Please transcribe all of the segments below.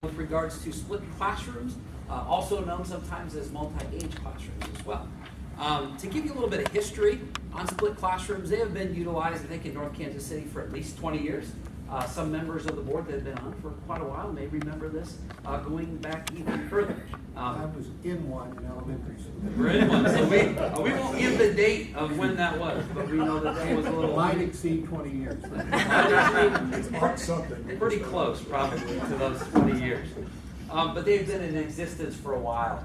with regards to split classrooms, also known sometimes as multi-age classrooms as well. To give you a little bit of history on split classrooms, they have been utilized, I think, in North Kansas City for at least 20 years. Some members of the board that have been on for quite a while may remember this going back even further. I was in one in elementary school. We're in one, so we won't give the date of when that was, but we know that was a little... Might exceed 20 years. Pretty close, probably, to those 20 years. But they've been in existence for a while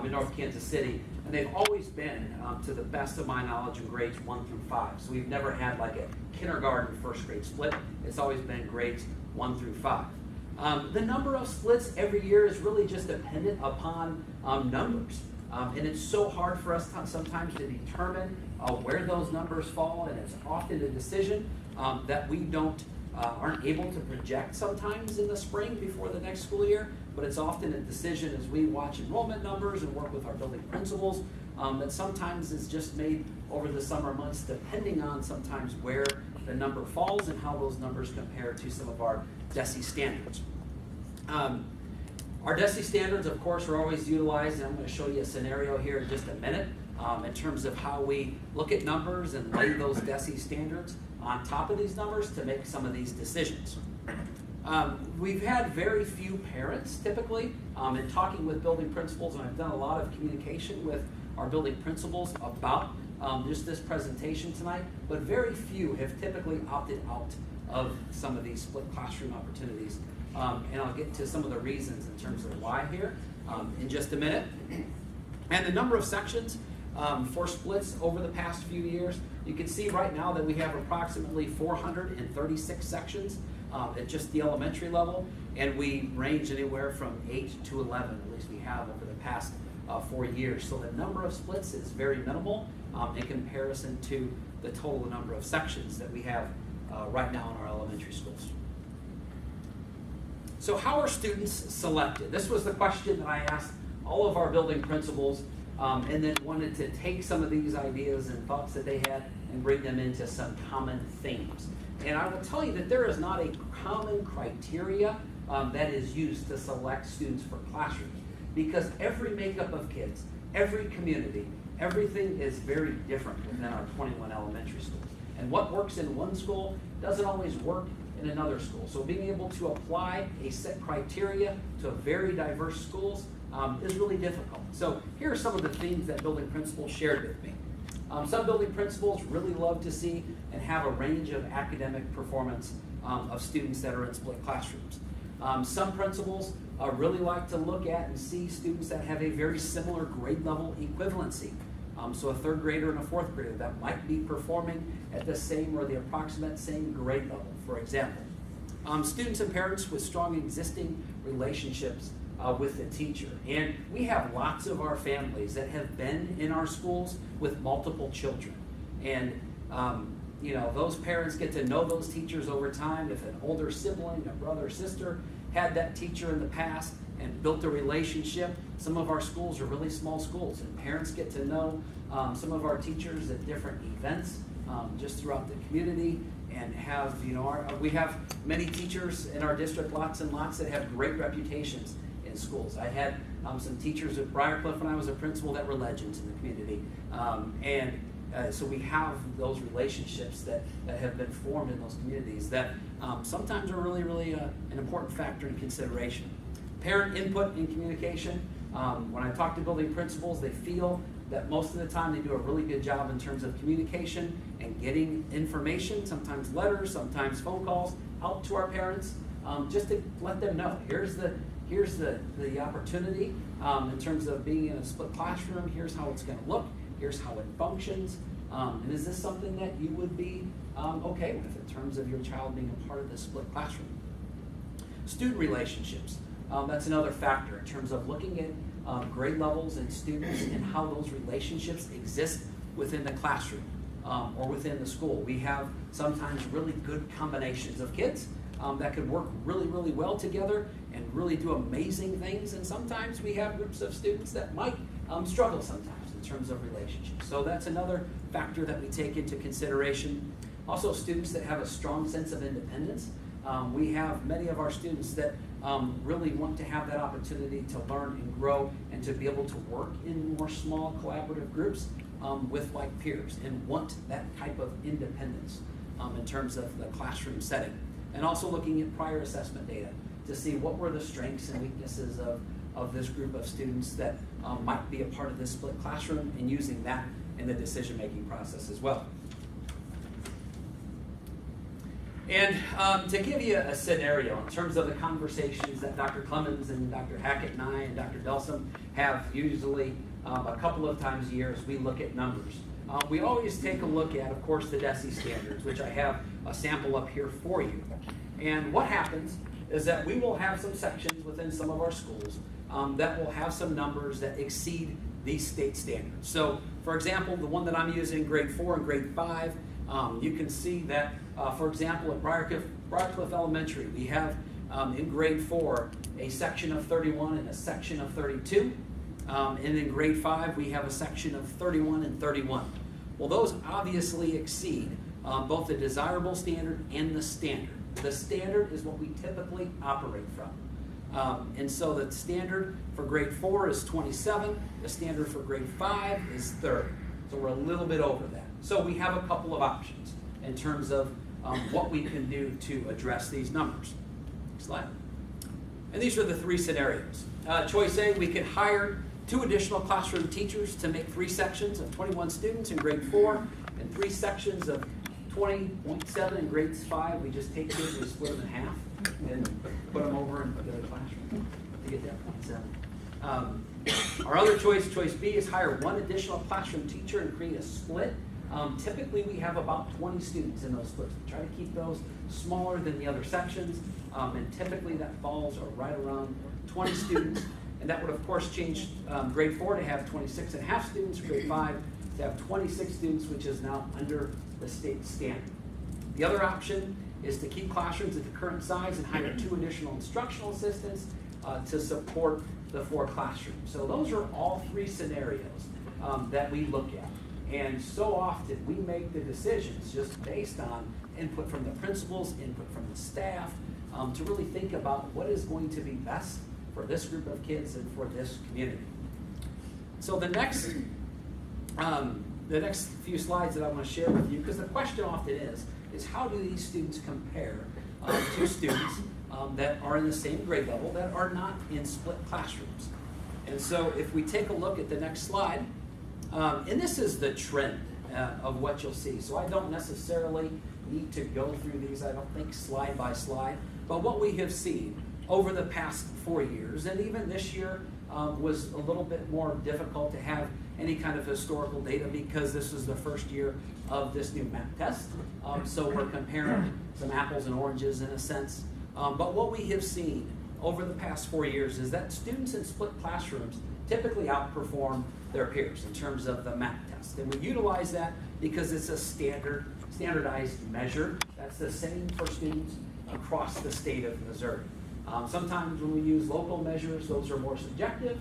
in North Kansas City, and they've always been, to the best of my knowledge, in grades 1 through 5. So we've never had like a kindergarten first grade split. It's always been grades 1 through 5. The number of splits every year is really just dependent upon numbers. And it's so hard for us sometimes to determine where those numbers fall, and it's often a decision that we aren't able to project sometimes in the spring before the next school year, but it's often a decision as we watch enrollment numbers and work with our building principals that sometimes is just made over the summer months, depending on sometimes where the number falls and how those numbers compare to some of our DESE standards. Our DESE standards, of course, are always utilized, and I'm going to show you a scenario here in just a minute in terms of how we look at numbers and lay those DESE standards on top of these numbers to make some of these decisions. We've had very few parents, typically, in talking with building principals, and I've done a lot of communication with our building principals about just this presentation tonight, but very few have typically opted out of some of these split classroom opportunities. And I'll get to some of the reasons in terms of why here in just a minute. And the number of sections for splits over the past few years, you can see right now that we have approximately 436 sections at just the elementary level, and we range anywhere from 8 to 11, at least we have over the past 4 years. So the number of splits is very minimal in comparison to the total number of sections that we have right now in our elementary schools. So how are students selected? This was the question that I asked all of our building principals, and then wanted to take some of these ideas and thoughts that they had and bring them into some common themes. And I will tell you that there is not a common criteria that is used to select students for classrooms, because every makeup of kids, every community, everything is very different within our 21 elementary schools. And what works in one school doesn't always work in another school. So being able to apply a set criteria to very diverse schools is really difficult. So here are some of the themes that building principals shared with me. Some building principals really love to see and have a range of academic performance of students that are in split classrooms. Some principals really like to look at and see students that have a very similar grade level equivalency. So a third grader and a fourth grader that might be performing at the same or the approximate same grade level, for example. Students and parents with strong existing relationships with the teacher. And we have lots of our families that have been in our schools with multiple children. And those parents get to know those teachers over time. If an older sibling, a brother or sister, had that teacher in the past and built a relationship. Some of our schools are really small schools, and parents get to know some of our teachers at different events just throughout the community, and have, we have many teachers in our district, lots and lots, that have great reputations in schools. I had some teachers at Briarcliff when I was a principal that were legends in the community. So we have those relationships that have been formed in those communities that sometimes are really, really an important factor in consideration. Parent input in communication. When I talk to building principals, they feel that most of the time they do a really good job in terms of communication and getting information, sometimes letters, sometimes phone calls, out to our parents, just to let them know, here's the opportunity in terms of being in a split classroom, here's how it's going to look, here's how it functions, and is this something that you would be okay with in terms of your child being a part of this split classroom? Student relationships. That's another factor in terms of looking at grade levels and students and how those relationships exist within the classroom or within the school. We have sometimes really good combinations of kids that could work really, really well together and really do amazing things. And sometimes we have groups of students that might struggle sometimes in terms of relationships. So that's another factor that we take into consideration. Also, students that have a strong sense of independence. We have many of our students that really want to have that opportunity to learn and grow and to be able to work in more small collaborative groups with like peers and want that type of independence in terms of the classroom setting. And also looking at prior assessment data to see what were the strengths and weaknesses of this group of students that might be a part of this split classroom, and using that in the decision-making process as well. And to give you a scenario in terms of the conversations that Dr. Clemens and Dr. Hackett and I and Dr. Delsum have usually a couple of times a year as we look at numbers. We always take a look at, of course, the DESE standards, which I have a sample up here for you. And what happens is that we will have some sections within some of our schools that will have some numbers that exceed these state standards. So, for example, the one that I'm using, grade 4 and grade 5, you can see that, for example, at Briarcliff Elementary, we have in grade 4 a section of 31 and a section of 32. And in grade 5, we have a section of 31 and 31. Well, those obviously exceed both the desirable standard and the standard. The standard is what we typically operate from. And so the standard for grade 4 is 27. The standard for grade 5 is 30. So we're a little bit over that. So we have a couple of options in terms of what we can do to address these numbers. Next slide. And these are the three scenarios. Choice A, we could hire 2 additional classroom teachers to make 3 sections of 21 students in grade 4 and 3 sections of 20.7 in grades 5. We just take kids and split them in half and put them over in the other classroom to get that 0.7. Our other choice, choice B, is hire 1 additional classroom teacher and create a split. Typically, we have about 20 students in those splits. We try to keep those smaller than the other sections, and typically that falls right around 20 students. And that would, of course, change grade 4 to have 26 and a half students, grade 5 to have 26 students, which is now under the state standard. The other option is to keep classrooms at the current size and hire 2 additional instructional assistants to support the 4 classrooms. So those are all 3 scenarios that we look at. And so often we make the decisions just based on input from the principals, input from the staff, to really think about what is going to be best for this group of kids and for this community. So the next few slides that I want to share with you, because the question often is how do these students compare to students that are in the same grade level that are not in split classrooms? And so if we take a look at the next slide, and this is the trend of what you'll see. So I don't necessarily need to go through these, I don't think, slide by slide. But what we have seen over the past 4 years, and even this year was a little bit more difficult to have any kind of historical data because this is the first year of this new MAP test. So we're comparing some apples and oranges in a sense. But what we have seen over the past 4 years is that students in split classrooms typically outperform their peers in terms of the MAP test. And we utilize that because it's a standardized measure that's the same for students across the state of Missouri. Sometimes when we use local measures, those are more subjective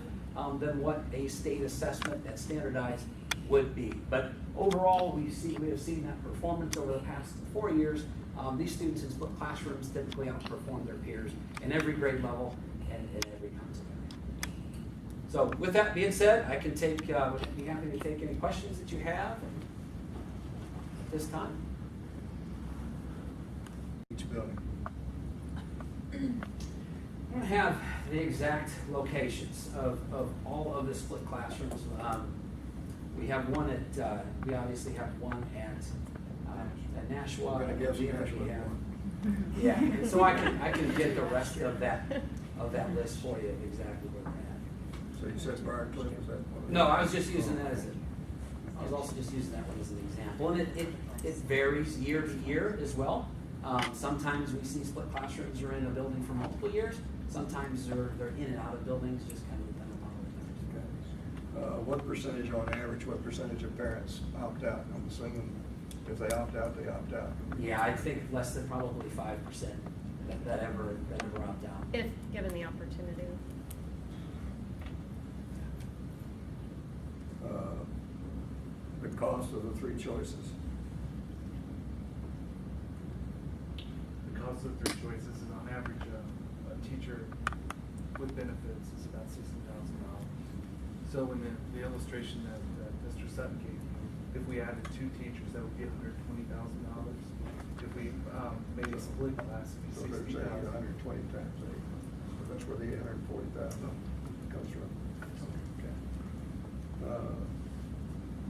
than what a state assessment that's standardized would be. But overall, we have seen that performance over the past 4 years. These students in split classrooms typically outperform their peers in every grade level and in every concept area. So with that being said, I can would be happy to take any questions that you have at this time. Each building. I don't have the exact locations of all of the split classrooms. We have one we obviously have one at Nashua. I'm gonna guess We Nashua. have- Yeah, and so I can get the rest of that list for you exactly where they're So you said Briarcliff, is that one? at. No, I was just using that I was also just using that one as an example, and it varies year to year as well. Sometimes we see split classrooms are in a building for multiple years. Sometimes they're in and out of buildings, just kind of depending on what Okay. What percentage on average, what percentage of parents opt out? I'm assuming if they opt out, they opt out. Yeah, I think less than probably 5% that ever opt out. If given the opportunity. The cost of the 3 choices. The cost also through choices, and on average, a teacher with benefits is about $60,000. So in the illustration that Mr. Sutton gave you, if we added 2 teachers, that would be $120,000. If we made a split class, it'd So be they're saying 60,000. 120 times 8. So that's where the 840,000 comes from. Okay.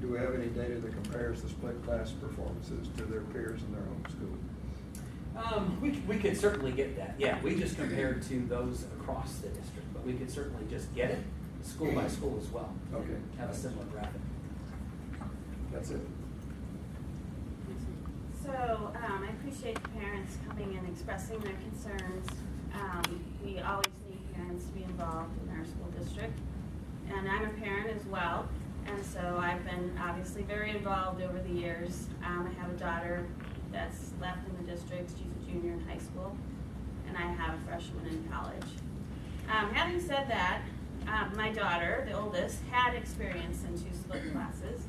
Do we have any data that compares the split class performances to their peers in their own school? We could certainly get that. Yeah, we just compared to those across the district, but we could certainly just get it school by school as well. Okay. Have a similar graphic. That's it. So, I appreciate the parents coming and expressing their concerns. We always need parents to be involved in our school district. And I'm a parent as well, and so I've been obviously very involved over the years. I have a daughter that's left in the district. She's a junior in high school, and I have a freshman in college. Having said that, my daughter, the oldest, had experience in 2 split classes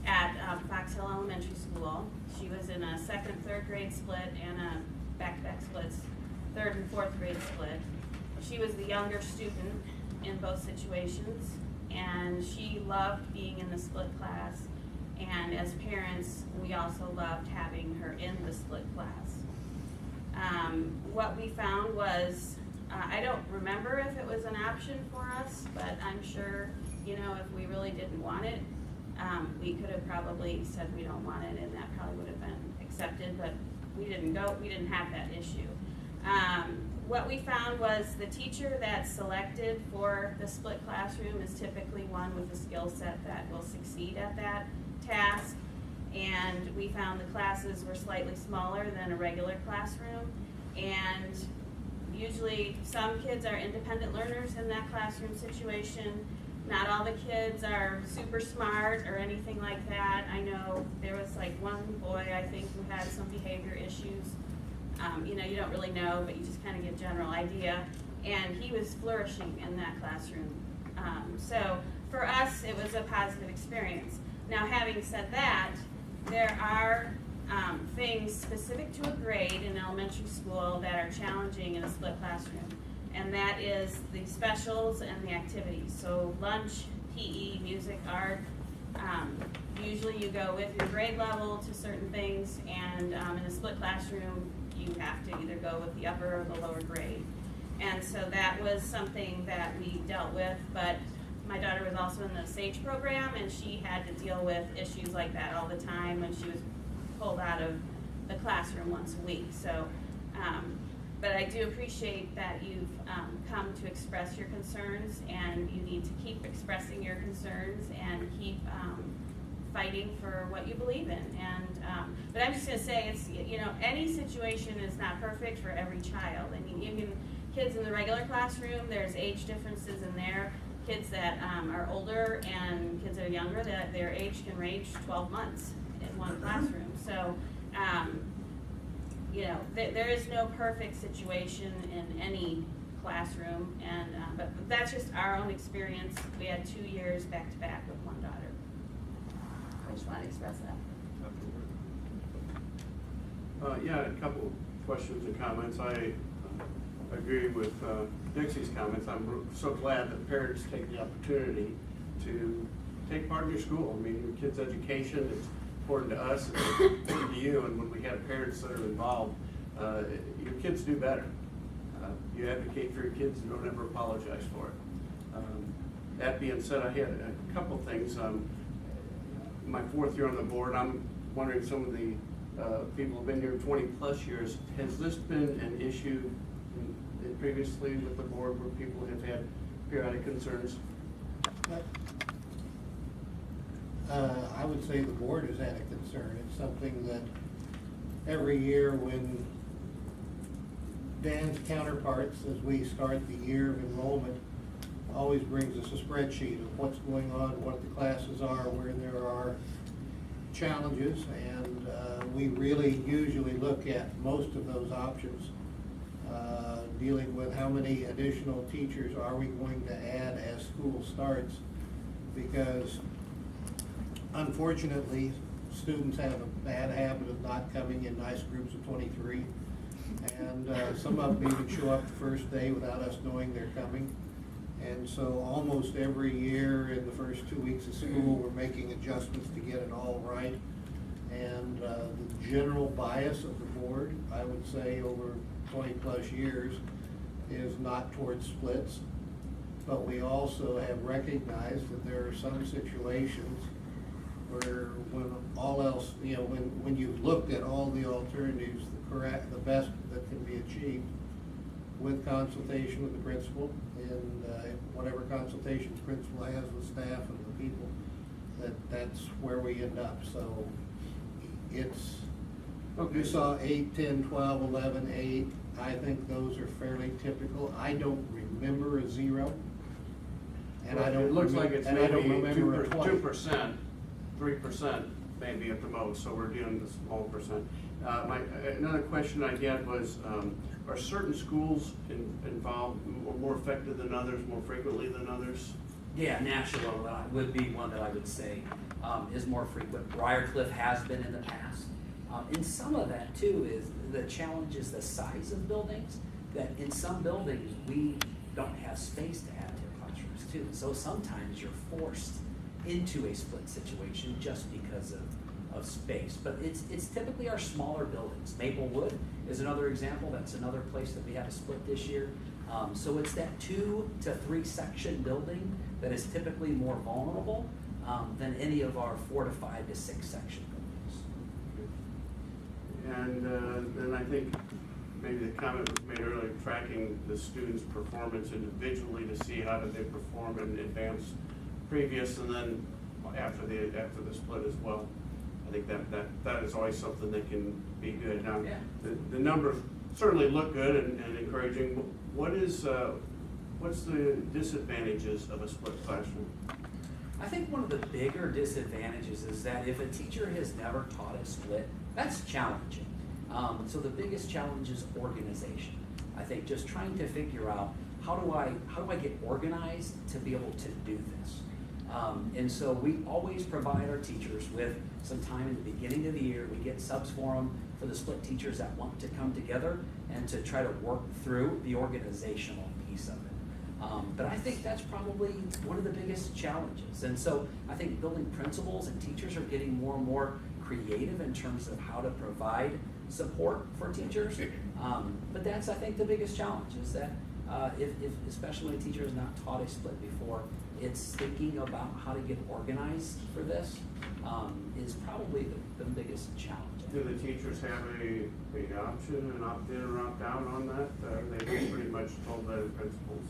at Fox Hill Elementary School. She was in a 2nd, 3rd grade split and a back-to-back splits, 3rd and 4th grade split. She was the younger student in both situations, and she loved being in the split class. And as parents, we also loved having her in the split class. What we found was, I don't remember if it was an option for us, but I'm sure, if we really didn't want it, we could have probably said we don't want it, and that probably would have been accepted, but we didn't have that issue. What we found was the teacher that's selected for the split classroom is typically one with a skill set that will succeed at that task. And we found the classes were slightly smaller than a regular classroom. And usually some kids are independent learners in that classroom situation. Not all the kids are super smart or anything like that. I know there was one boy, I think, who had some behavior issues. You don't really know, but you just kind of get a general idea. And he was flourishing in that classroom. So for us, it was a positive experience. Now, having said that, there are things specific to a grade in elementary school that are challenging in a split classroom. And that is the specials and the activities. So lunch, PE, music, art. Usually you go with your grade level to certain things, and in a split classroom, you have to either go with the upper or the lower grade. And so that was something that we dealt with, but my daughter was also in the SAGE program, and she had to deal with issues like that all the time when she was pulled out of the classroom once a week. So, but I do appreciate that you've come to express your concerns, and you need to keep expressing your concerns and keep fighting for what you believe in. And but I'm just going to say, it's any situation is not perfect for every child. I mean, even kids in the regular classroom, there's age differences in there. Kids that are older and kids that are younger, that their age can range 12 months in one classroom. So, there is no perfect situation in any classroom, and but that's just our own experience. We had 2 years back to back with one daughter. I just want to express that. Yeah, a couple questions and comments. I agree with Dixie's comments. I'm so glad that parents take the opportunity to take part in your school. I mean, your kid's education is important to us, it's important to you, and when we have parents that are involved, your kids do better. You advocate for your kids and don't ever apologize for it. That being said, I had a couple things. My 4th year on the board, I'm wondering, some of the people have been here 20 plus years. Has this been an issue previously with the board where people have had periodic concerns? I would say the board has had a concern. It's something that every year when Dan's counterparts, as we start the year of enrollment, always brings us a spreadsheet of what's going on, what the classes are, where there are challenges, and we really usually look at most of those options, dealing with how many additional teachers are we going to add as school starts, because unfortunately students have a bad habit of not coming in nice groups of 23, And some of them even show up the first day without us knowing they're coming. And so almost every year in the first 2 weeks of school, we're making adjustments to get it all right. And the general bias of the board, I would say over 20+ years, is not towards splits. But we also have recognized that there are some situations where when all else, when you've looked at all the alternatives, the best that can be achieved with consultation with the principal and whatever consultation the principal has with staff and the people, that's where we end up. So it's, you saw 8, 10, 12, 11, 8. I think those are fairly typical. I don't remember a 0. And I don't. It looks like it's and I don't maybe remember a 20. 2%, 3% maybe at the most, so we're dealing with a small percent. Another question I had was, are certain schools involved more effective than others, more frequently than others? Yeah, Nashua would be one that I would say is more frequent. Briarcliff has been in the past. And some of that too is the challenge is the size of buildings, that in some buildings we don't have space to add to classrooms too. So sometimes you're forced into a split situation just because of space. But it's typically our smaller buildings. Maplewood is another example. That's another place that we had a split this year. So it's that 2 to 3 section building that is typically more vulnerable than any of our 4 to 5 to 6 section buildings. And then I think maybe the comment was made earlier, tracking the students' performance individually to see how did they perform in advance previous and then after the split as well. I think that is always something that can be good. Now, Yeah. the numbers certainly look good and encouraging. What's the disadvantages of a split classroom? I think one of the bigger disadvantages is that if a teacher has never taught a split, that's challenging. So the biggest challenge is organization. I think just trying to figure out how do I get organized to be able to do this. And so we always provide our teachers with some time in the beginning of the year. We get subs for them for the split teachers that want to come together and to try to work through the organizational piece of it. But I think that's probably one of the biggest challenges. And so I think building principals and teachers are getting more and more creative in terms of how to provide support for teachers. But that's, I think, the biggest challenge is that if especially when a teacher has not taught a split before, it's thinking about how to get organized for this is probably the biggest challenge. Do the teachers have a option, an opt-in or opt-out on that? They pretty much told by the principals.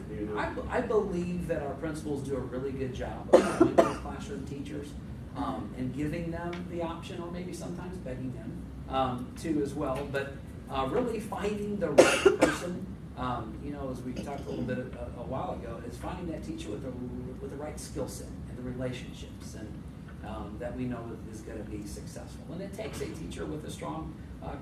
Do you know? I believe that our principals do a really good job of finding those classroom teachers and giving them the option, or maybe sometimes begging them to as well. But really finding the right person, as we talked a little bit a while ago, is finding that teacher with the right skill set and the relationships and that we know is going to be successful. And it takes a teacher with a strong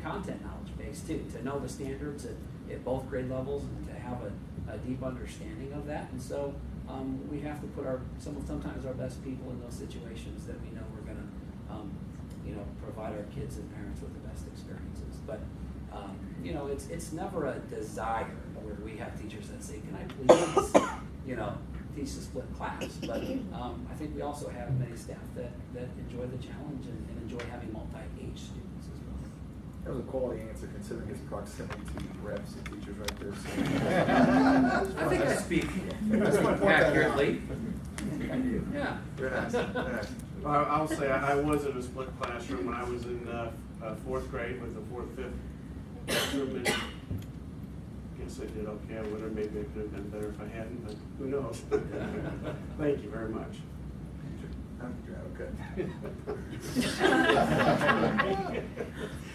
content knowledge base too, to know the standards at both grade levels and to have a deep understanding of that. And so we have to put sometimes our best people in those situations that we know we're going to provide our kids and parents with the best experiences. But it's never a desire where we have teachers that say, can I please teach a split class? But I think we also have many staff that enjoy the challenge and enjoy having multi-age students as well. That was a quality answer considering his proximity to reps and teachers right there. So. I think I speak accurately. Yeah. Very nice. Very nice. I'll say I was in a split classroom when I was in 4th grade with the 4th, 5th classroom, and I guess I did okay. I would have maybe I could have been better if I hadn't, but who knows? Thank you very much. Okay.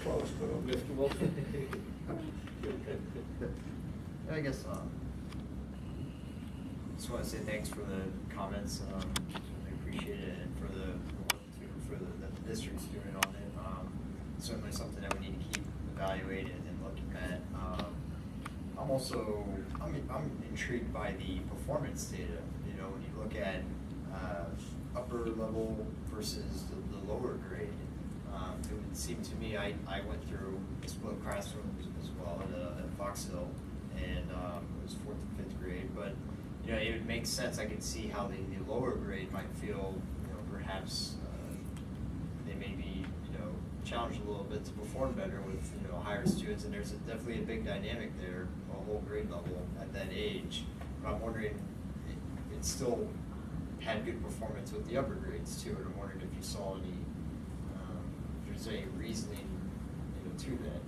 Close to them. Mr. Wilson? I guess just want to say thanks for the comments. I appreciate it, and for the work that the district's doing on it. Certainly something that we need to keep evaluating and looking at. I'm intrigued by the performance data. When you look at upper level versus the lower grade, It would seem to me, I went through split classrooms as well at Fox Hill, and it was 4th and 5th grade, but, you know, it would make sense. I could see how the lower grade might feel, you know, perhaps they may be, you know, challenged a little bit to perform better with, you know, higher students, and there's definitely a big dynamic there, a whole grade level at that age. But I'm wondering, it still had good performance with the upper grades too, and I'm wondering if you saw any, if there's any reasoning, you know, to that.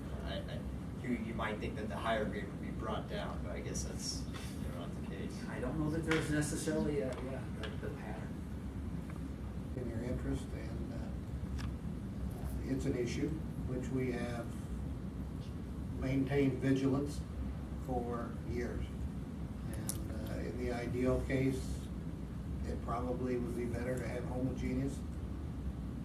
You might think that the higher grade would be brought down, but I guess that's, you know, not the case. I don't know that there's necessarily the pattern. In your interest, and it's an issue which we have maintained vigilance for years. And in the ideal case, it probably would be better to have homogeneous.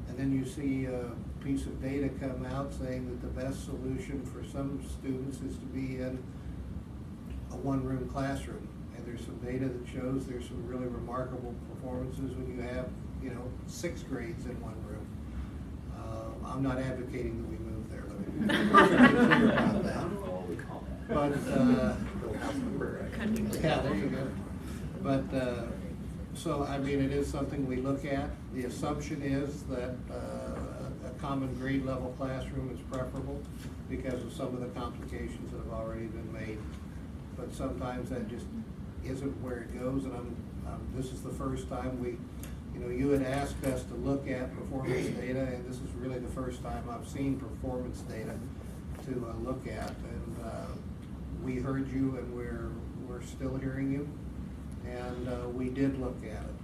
And then you see a piece of data come out saying that the best solution for some students is to be in a one-room classroom. And there's some data that shows there's some really remarkable performances when you have, you know, 6 grades in one room. I'm not advocating that we move there, let me be perfectly clear about I that. don't know what we call that. But, yeah, there you go. But, so, I mean, it is something we look at. The assumption is that a common grade level classroom is preferable because of some of the complications that have already been made. But sometimes that just isn't where it goes, and this is the first time we, you know, you had asked us to look at performance data, and this is really the first time I've seen performance data to look at. And we heard you, and we're still hearing you. And we did look at it.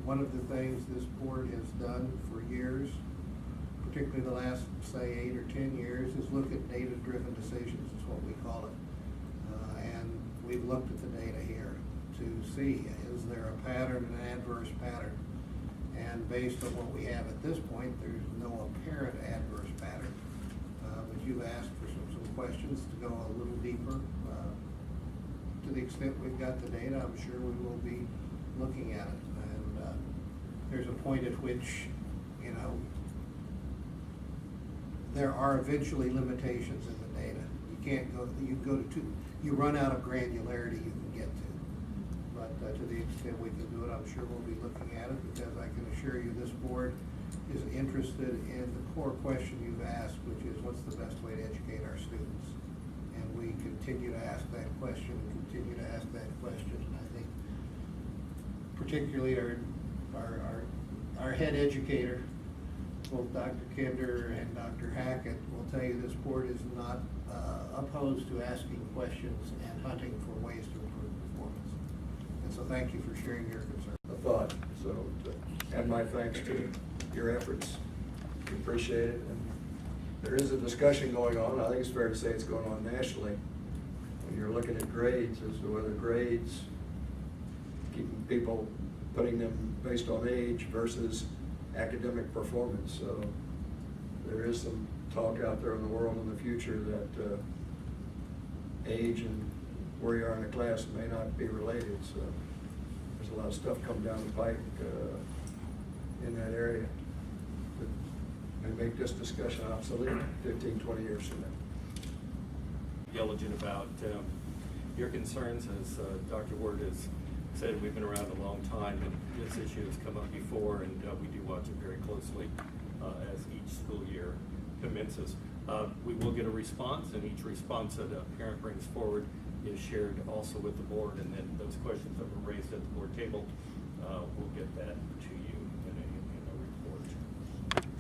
One of the things this board has done for years, particularly the last, say, 8 or 10 years, is look at data-driven decisions, is what we call it. And we've looked at the data here to see, is there a pattern, an adverse pattern? And based on what we have at this point, there's no apparent adverse pattern. But you've asked for some questions to go a little deeper. To the extent we've got the data, I'm sure we will be looking at it. And there's a point at which, you know, there are eventually limitations in the data. You can't go, you run out of granularity you can get to. But to the extent we can do it, I'm sure we'll be looking at it, because I can assure you this board is interested in the core question you've asked, which is what's the best way to educate our students? And we continue to ask that question, and continue to ask that question. And I think particularly our head educator, both Dr. Kinder and Dr. Hackett, will tell you this board is not opposed to asking questions and hunting for ways to improve performance. And so thank you for sharing your concern. A thought, so, and my thanks to your efforts. We appreciate it. And there is a discussion going on, I think it's fair to say it's going on nationally, when you're looking at grades, as to whether grades, keeping people, putting them based on age versus academic performance. So there is some talk out there in the world in the future that age and where you are in a class may not be related. So there's a lot of stuff coming down the pike in that area that may make this discussion obsolete 15, 20 years from now. Diligent about your concerns. As Dr. Ward has said, we've been around a long time, and this issue has come up before, and we do watch it very closely as each school year commences. We will get a response, and each response that a parent brings forward is shared also with the board, and then those questions that were raised at the board table, we'll get that